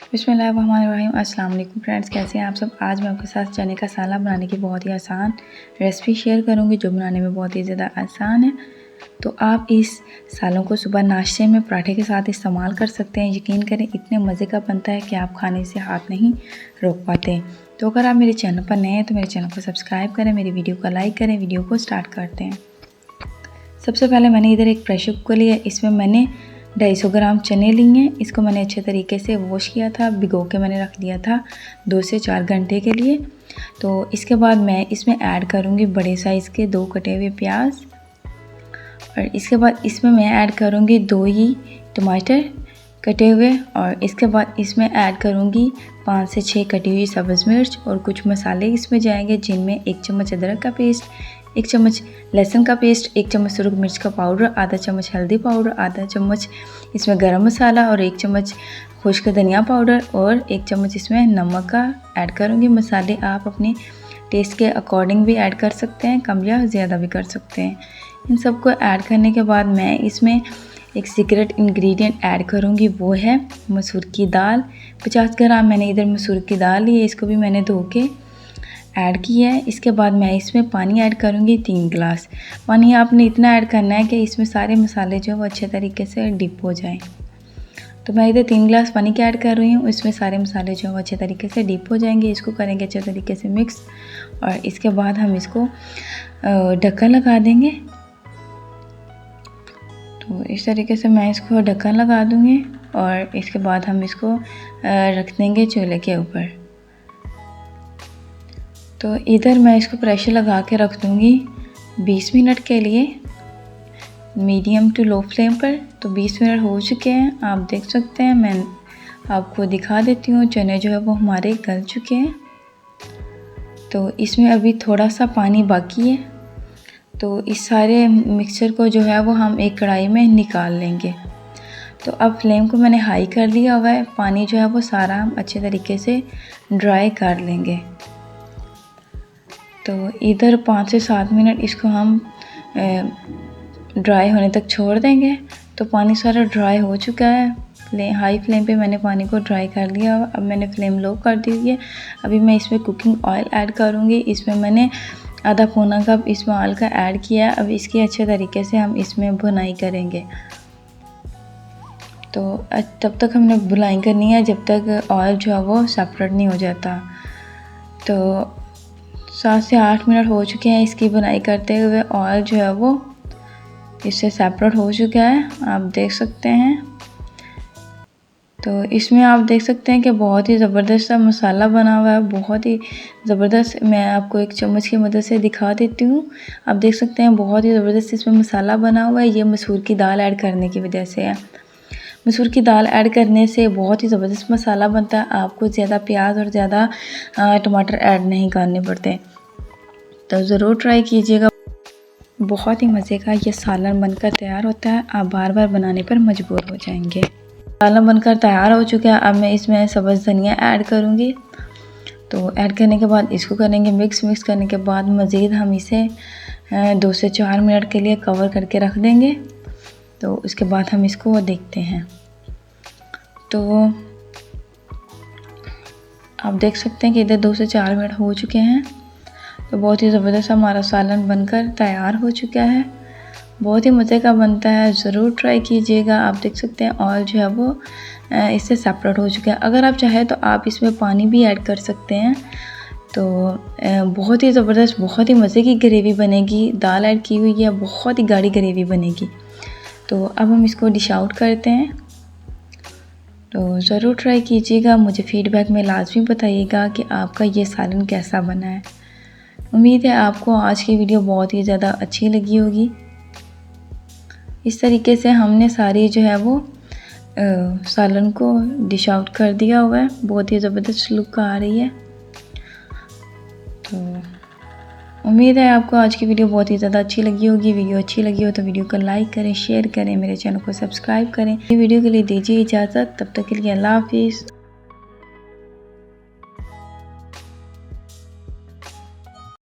बिस्मिल्लाहिर्रहमानिर्रहीम। अस्सलाम वालेकुम फ्रेंड्स, कैसे हैं आप सब। आज मैं आपके साथ चने का सालन बनाने की बहुत ही आसान रेसिपी शेयर करूंगी जो बनाने में बहुत ही ज़्यादा आसान है। तो आप इस सालन को सुबह नाश्ते में पराठे के साथ इस्तेमाल कर सकते हैं। यकीन करें इतने मज़े का बनता है कि आप खाने से हाथ नहीं रोक पाते। तो अगर आप मेरे चैनल पर नए हैं तो मेरे चैनल को सब्सक्राइब करें, मेरी वीडियो को लाइक करें। वीडियो को स्टार्ट करते हैं। सबसे पहले मैंने इधर एक प्रेशर कुकर लिया, इसमें मैंने 250 ग्राम चने लिए हैं। इसको मैंने अच्छे तरीके से वॉश किया था, भिगो के मैंने रख दिया था 2 से 4 घंटे के लिए। तो इसके बाद मैं इसमें ऐड करूँगी बड़े साइज़ के 2 कटे हुए प्याज, और इसके बाद इसमें मैं ऐड करूँगी 2 ही टमाटर कटे हुए, और इसके बाद इसमें ऐड करूँगी 5 से 6 कटी हुई सब्ज़ मिर्च, और कुछ मसाले इसमें जाएंगे जिनमें 1 चम्मच अदरक का पेस्ट, 1 चम्मच लहसुन का पेस्ट, 1 चम्मच सुरख मिर्च का पाउडर, आधा चम्मच हल्दी पाउडर, आधा चम्मच इसमें गरम मसाला, और 1 चम्मच खुश्क धनिया पाउडर, और 1 चम्मच इसमें नमक का ऐड करूँगी। मसाले आप अपने टेस्ट के अकॉर्डिंग भी ऐड कर सकते हैं, कम या ज़्यादा भी कर सकते हैं। इन सबको ऐड करने के बाद मैं इसमें एक सीक्रेट इंग्रेडिएंट ऐड करूँगी, वो है मसूर की दाल। 50 ग्राम मैंने इधर मसूर की दाल ली है, इसको भी मैंने धो के ऐड किया है। इसके बाद मैं इसमें पानी ऐड करूँगी 3 गिलास। पानी आपने इतना ऐड करना है कि इसमें सारे मसाले जो है वो अच्छे तरीके से डिप हो जाएं। तो मैं इधर 3 गिलास पानी के ऐड कर रही हूँ, इसमें सारे मसाले जो है वो अच्छे तरीके से डिप हो जाएंगे। इसको करेंगे अच्छे तरीके से मिक्स, और इसके बाद हम इसको ढक्कन लगा देंगे। तो इस तरीके से मैं इसको ढक्कन लगा दूँगी, और इसके बाद हम इसको रख देंगे चूल्हे के ऊपर। तो इधर मैं इसको प्रेशर लगा के रख दूँगी 20 मिनट के लिए, मीडियम टू लो फ्लेम पर। तो 20 मिनट हो चुके हैं, आप देख सकते हैं। मैं आपको दिखा देती हूँ, चने जो है वो हमारे गल चुके हैं। तो इसमें अभी थोड़ा सा पानी बाकी है, तो इस सारे मिक्सचर को जो है वो हम एक कढ़ाई में निकाल लेंगे। तो अब फ्लेम को मैंने हाई कर दिया हुआ है, पानी जो है वो सारा हम अच्छे तरीके से ड्राई कर लेंगे। तो इधर 5 से 7 मिनट इसको हम ड्राई होने तक छोड़ देंगे। तो पानी सारा ड्राई हो चुका है। हाई फ्लेम पे मैंने पानी को ड्राई कर लिया। अब मैंने फ्लेम लो कर दी हुई है। अभी मैं इसमें कुकिंग ऑयल ऐड करूँगी। इसमें मैंने आधा पौना कप इसमें ऑयल का ऐड किया है। अब इसकी अच्छे तरीके से हम इसमें भुनाई करेंगे। तो तब तक हमने भुनाई करनी है जब तक ऑयल जो है वो सेपरेट नहीं हो जाता। तो 7 से 8 मिनट हो चुके हैं इसकी बुनाई करते हुए। ऑयल जो है वो इससे सेपरेट हो चुका है, आप देख सकते हैं। तो इसमें आप देख सकते हैं कि बहुत ही ज़बरदस्त सा मसाला बना हुआ है, बहुत ही ज़बरदस्त। मैं आपको एक चम्मच की मदद से दिखा देती हूँ। आप देख सकते हैं बहुत ही ज़बरदस्त इसमें मसाला बना हुआ है। ये मसूर की दाल ऐड करने की वजह से है। मसूर की दाल ऐड करने से बहुत ही ज़बरदस्त मसाला बनता है। आपको ज़्यादा प्याज और ज़्यादा टमाटर ऐड नहीं करने पड़ते। तो ज़रूर ट्राई कीजिएगा, बहुत ही मज़े का ये सालन बनकर तैयार होता है। आप बार बार बनाने पर मजबूर हो जाएंगे। सालन बनकर तैयार हो चुका है। अब मैं इसमें सब्ज़ धनिया ऐड करूँगी। तो ऐड करने के बाद इसको करेंगे मिक्स करने के बाद मज़ीद हम इसे 2 से 4 मिनट के लिए कवर करके रख देंगे। तो उसके बाद हम इसको देखते हैं। तो आप देख सकते हैं कि इधर 2 से 4 मिनट हो चुके हैं। तो बहुत ही ज़बरदस्त हमारा सालन बनकर तैयार हो चुका है। बहुत ही मज़े का बनता है, ज़रूर ट्राई कीजिएगा। आप देख सकते हैं ऑयल जो है वो इससे सेपरेट हो चुका है। अगर आप चाहें तो आप इसमें पानी भी ऐड कर सकते हैं। तो बहुत ही ज़बरदस्त, बहुत ही मज़े की ग्रेवी बनेगी। दाल ऐड की हुई है, बहुत ही गाढ़ी ग्रेवी बनेगी। तो अब हम इसको डिश आउट करते हैं। तो ज़रूर ट्राई कीजिएगा, मुझे फ़ीडबैक में लाजमी बताइएगा कि आपका ये सालन कैसा बना है। उम्मीद है आपको आज की वीडियो बहुत ही ज़्यादा अच्छी लगी होगी। इस तरीके से हमने सारी जो है वो सालन को डिश आउट कर दिया हुआ है। बहुत ही ज़बरदस्त लुक आ रही है। तो उम्मीद है आपको आज की वीडियो बहुत ही ज़्यादा अच्छी लगी होगी। वीडियो अच्छी लगी हो तो वीडियो को लाइक करें, शेयर करें, मेरे चैनल को सब्सक्राइब करें। वीडियो के लिए दीजिए इजाज़त, तब तक के लिए अल्लाह हाफिज़।